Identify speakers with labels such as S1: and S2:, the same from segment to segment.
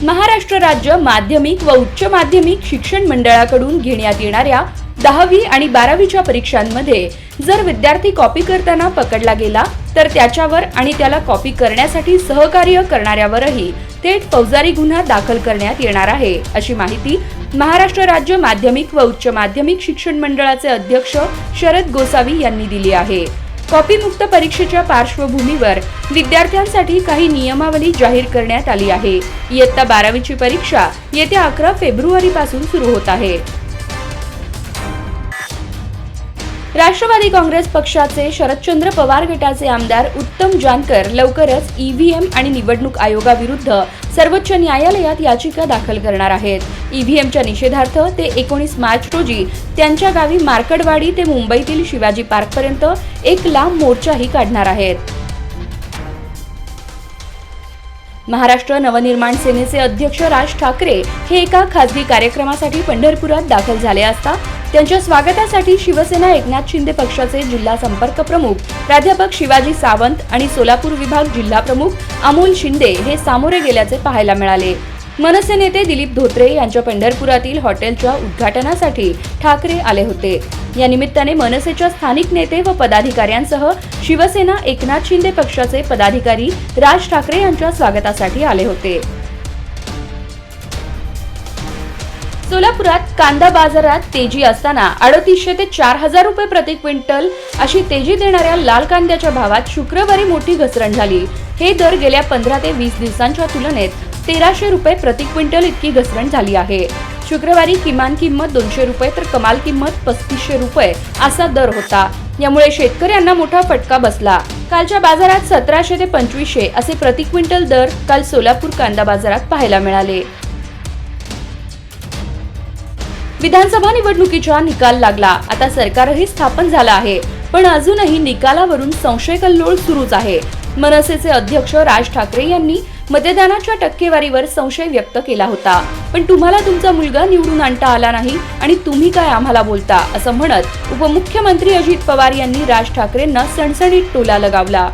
S1: महाराष्ट्र राज्य माध्यमिक व उच्च माध्यमिक शिक्षण मंडळाकडून घेण्यात येणाऱ्या 10वी आणि 12वीच्या परीक्षांमध्ये जर विद्यार्थी कॉपी करताना पकडला गेला तर त्याच्यावर आणि त्याला कॉपी करण्यासाठी सहकार्य करणाऱ्यावरही थेट फौजदारी गुन्हा दाखल करण्यात येणार आहे, अशी माहिती महाराष्ट्र राज्य माध्यमिक व उच्च माध्यमिक शिक्षण मंडळाचे अध्यक्ष शरद गोसावी यांनी दिली आहे। कॉपीमुक्त परीक्षेच्या पार्श्वभूमीवर विद्यार्थ्यांसाठी काही नियमावली जाहीर करण्यात आली आहे। इयत्ता 12वीची परीक्षा येत्या 11 फेब्रुवारीपासून सुरू होत आहे। राष्ट्रवादी काँग्रेस पक्षाचे शरदचंद्र पवार गटाचे आमदार उत्तम जानकर लवकरच ईव्हीएम आणि निवडणूक आयोगाविरुद्ध सर्वोच्च न्यायालयात याचिका दाखल करणार आहेत। ईव्हीएमच्या निषेधार्थ ते 19 मार्च रोजी त्यांच्या गावी मार्कडवाडी ते मुंबईतील शिवाजी पार्कपर्यंत एक लांब मोर्चाही काढणार आहेत। महाराष्ट्र नवनिर्माण सेनेचे अध्यक्ष राज ठाकरे हे एका खासगी कार्यक्रमासाठी पंढरपुरात दाखल झाले असता त्यांच्या स्वागतासाठी शिवसेना एकनाथ शिंदे पक्षाचे जिल्हा संपर्क प्रमुख प्राध्यापक शिवाजी सावंत आणि सोलापूर विभाग जिल्हा प्रमुख अमोल शिंदे हे सामोरे गेल्याचे पाहायला मिळाले। मनसे नेते दिलीप धोत्रे यांच्या पंढरपुरातील हॉटेलच्या उद्घाटनासाठी ठाकरे आले होते। या निमित्ताने मनसेच्या स्थानिक नेते व पदाधिकाऱ्यांसह शिवसेना एकनाथ शिंदे पक्षाचे पदाधिकारी राज ठाकरे यांच्या स्वागतासाठी आले होते। सोलापुरात कांदा बाजारात तेजी असताना 3800 ते 4000 रुपये प्रति क्विंटल अशी तेजी देणाऱ्या लाल कांद्याच्या भावात शुक्रवारी मोठी घसरण झाली। हे दर गेल्या 15 ते 20 दिवसांच्या तुलनेत 1300 रुपये प्रति क्विंटल इतकी घसरण झाली आहे। शुक्रवारी किमान किंमत 200 रुपये तर कमाल किंमत 3500 रुपये असा दर होता। यामुळे शेतकऱ्यांना मोठा फटका बसला। कालच्या बाजारात 1700 ते 2500 असे प्रति क्विंटल दर काल सोलापूर कांदा बाजारात पाहायला मिळाले। विधानसभा निवडणुकीचा निकाल लागला। आता सरकारही स्थापन झालं आहे, पण अजूनही निकालावरून संशय कल्लोळ सुरूच आहे। मनसेचे अध्यक्ष राज ठाकरे यांनी मतदानाच्या टक्केवारीवर संशय व्यक्त केला होता, पण तुम्हाला तुमचा मुलगा निवडून आणता आला नाही आणि तुम्ही काय आम्हाला बोलता असं म्हणत उपमुख्यमंत्री अजित पवार यांनी राज ठाकरेंना सणसणीत टोला लगावला।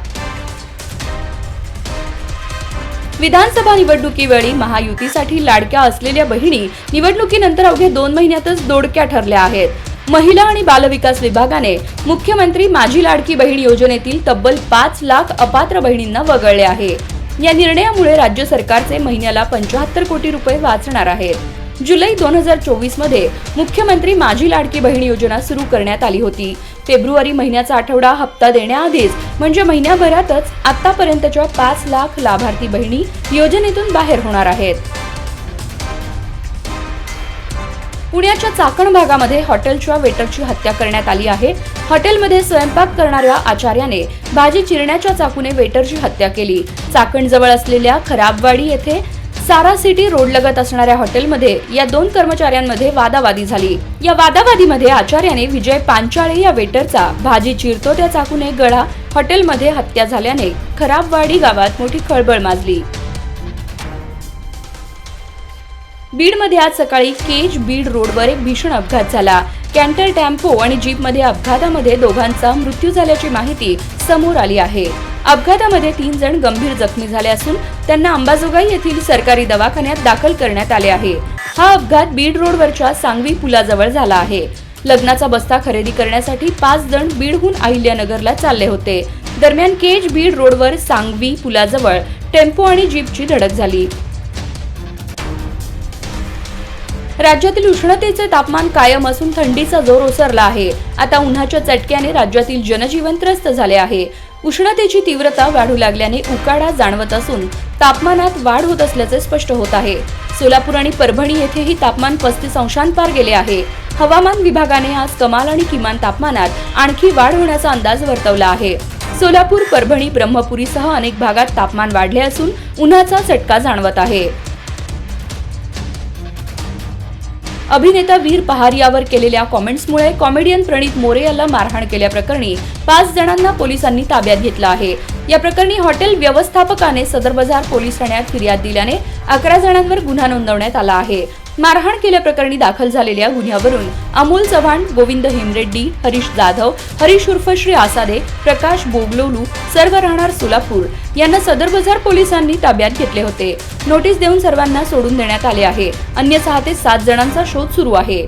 S1: विधानसभा निवडणुकीवेळी महायुतीसाठी लाडक्या असलेल्या बहिणी निवडणुकीनंतर अवघ्या 2 महिन्यातच दोडक्या ठरल्या आहेत। महिला आणि बालविकास विभागाने मुख्यमंत्री माझी लाडकी बहीण योजनेतील तब्बल 5 लाख अपात्र बहिणींना वगळले आहे। या निर्णयामुळे राज्य सरकारचे महिन्याला 75 कोटी रुपये वाचणार आहेत। जुलै 2024 मध्ये मुख्यमंत्री माझी लाडकी बहीण योजना सुरू करण्यात आली होती। फेब्रुवारी महिन्याचा आठवडा हप्ता देण्याआधीच म्हणजे महिन्याभरातच आतापर्यंतच्या 5 लाख लाभार्थी बहिणी योजनेतून बाहेर होणार आहेत। पुण्याच्या चाकण भागामध्ये हॉटेलच्या वेटरची हत्या करण्यात आली आहे। हॉटेलमध्ये स्वयंपाक करणाऱ्या आचार्याने भाजी चिरण्याच्या चाकूने वेटरची हत्या केली। चाकण जवळ असलेल्या खराबवाडी येथे सारा सिटी रोड लगत असणाऱ्या हॉटेलमध्ये या 2 कर्मचाऱ्यांमध्ये वादावादी झाली। या वादावादीमध्ये आचार्याने विजय पांचाळे या वेटरचा भाजी चिरतो त्या चाकूने गळा हॉटेलमध्ये हत्या झाल्याने खराबवाडी गावात मोठी खळबळ माजली। बीडमध्ये आज सकाळी केज बीड रोडवर एक भीषण अपघात झाला। कॅन्टर टेम्पो आणि जीपमध्ये अपघातामध्ये दोघांचा मृत्यू झाल्याची माहिती समोर आली आहे। अपघातामध्ये 3 जण गंभीर जखमी झाले असून त्यांना अंबाजोगाई येथील सरकारी दवाखान्यात दाखल करण्यात आले आहे। हा अपघात बीड रोडवरच्या सांगवी पुलाजवळ झाला आहे। लग्नाचा बस्ता खरेदी करण्यासाठी 5 जण बीडहून अहिल्यानगरला चालले होते। दरम्यान केज बीड रोडवर सांगवी पुलाजवळ टेम्पो आणि जीपची धडक झाली। राज्यातील उष्णतेचे तापमान कायम असून थंडीचा जोर ओसरला आहे। आता उन्हाच्या चटक्याने राज्यातील जनजीवन त्रस्त झाले आहे। उष्णतेची तीव्रता वाढू लागल्याने उकाडा जाणवत असून तापमानात वाढ होत असल्याचे स्पष्ट होत आहे। सोलापूर आणि परभणी येथेही तापमान 35 अंशांपार गेले आहे। हवामान विभागाने आज कमाल आणि किमान तापमानात आणखी वाढ होण्याचा अंदाज वर्तवला आहे। सोलापूर, परभणी, ब्रह्मपुरीसह अनेक भागात तापमान वाढले असून उन्हाचा चटका जाणवत आहे। अभिनेता वीर पहारियावर केलेल्या कॉमेंट्समुळे कॉमेडियन प्रणित मोरे याला मारहाण केल्याप्रकरणी 5 जणांना पोलिसांनी ताब्यात घेतलं आहे। या प्रकरणी हॉटेल व्यवस्थापकाने सदर बाजार पोलीस ठाण्यात फिर्याद दिल्याने 11 जणांवर गुन्हा नोंदवण्यात आला आहे। मारहाण केल्याप्रकरणी दाखल झालेल्या गुन्ह्यावरून अमोल चव्हाण, गोविंद हेमरेड्डी, हरीश जाधव, हरीश उर्फ श्री आसादे, प्रकाश बोगलोलू सर्व राहणार सोलापूर यांना सदर बाजार पोलिसांनी ताब्यात घेतले होते. नोटीस देऊन सर्वांना सोडून देण्यात आले आहे. अन्य 6 ते 7 जणांचा शोध सुरू आहे.